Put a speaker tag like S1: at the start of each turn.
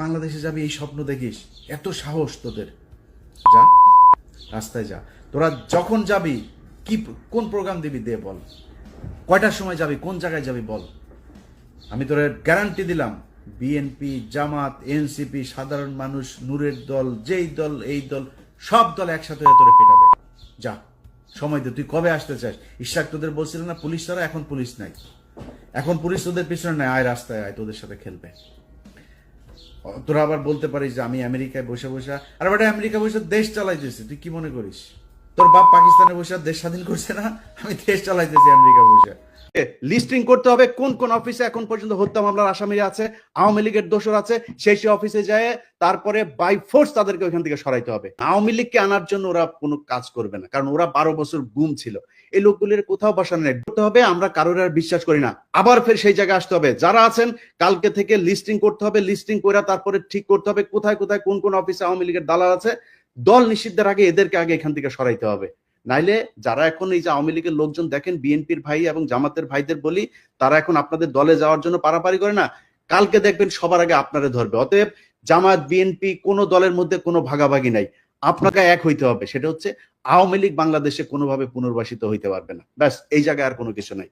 S1: বাংলাদেশে যাবি এই স্বপ্ন দেখিস? এত সাহস তোদের? যা, রাস্তায় যা। তোরা যখন যাবি কি কোন প্রোগ্রাম দিবি দে বল, কয়টার সময় যাবি, কোন জায়গায় যাবি বল। আমি তোর গ্যারান্টি দিলাম, বিএনপি, জামাত, এনসিপি, সাধারণ মানুষ, নূরের দল, যেই দল এই দল, সব দল একসাথে হয়ে তোরে পেটাবে। যা, সময় দে। তুই কবে আসতে চাস? ইশরাক তোদের বলছিল না পুলিশ ছাড়া? এখন পুলিশ নাই, এখন পুলিশ তোদের পিছনে নাই। আয় রাস্তায় আয়, তোদের সাথে খেলবে। তোরা আবার বলতে পারিস যে আমি আমেরিকায় বসে বসে, আর বেটা আমেরিকা বসে দেশ চালাইতেছি, তুই কি মনে করিস? তোর বাপ পাকিস্তানে বসে দেশ স্বাধীন করছে না? আমি দেশ চালাইতেছি আমেরিকা বসে। লিস্টিং করতে হবে কোন কোন অফিসে এখন পর্যন্ত হত্যা মামলার আসামিরা আছে, আওয়ামী লীগের দোষর আছে, সেই অফিসে যায় তারপরে বাই ফোর্স তাদেরকে ওইখান থেকে সরাইতে হবে। আওয়ামী লীগকে আনার জন্য ওরা কোনো কাজ করবে না, কারণ ওরা 12 বছর গুম ছিল। এই লোকগুলির কোথাও বসানো নেই। করতে হবে, আমরা কারোর আর বিশ্বাস করি না। আবার ফের সেই জায়গায় আসতে হবে। যারা আছেন কালকে থেকে লিস্টিং করতে হবে, লিস্টিং করে তারপরে ঠিক করতে হবে কোথায় কোথায় কোন কোন অফিসে আওয়ামী লীগের দালাল আছে। দল নিষিদ্ধের আগে এদেরকে আগে এখান থেকে সরাইতে হবে। নাইলে যারা এখন এই যে আওয়ামী লীগের লোকজন দেখেন, বিএনপির ভাই এবং জামাতের ভাইদের বলি, তারা এখন আপনাদের দলে যাওয়ার জন্য পারাপারি করে না, কালকে দেখবেন সবার আগে আপনারে ধরবে। অতএব জামাত, বিএনপি কোন দলের মধ্যে কোনো ভাগাভাগি নাই, আপনাকে এক হইতে হবে। সেটা হচ্ছে আওয়ামী লীগ বাংলাদেশে কোনোভাবে পুনর্বাসিত হইতে পারবে না। ব্যাস, এই জায়গায় আর কোনো কিছু নাই।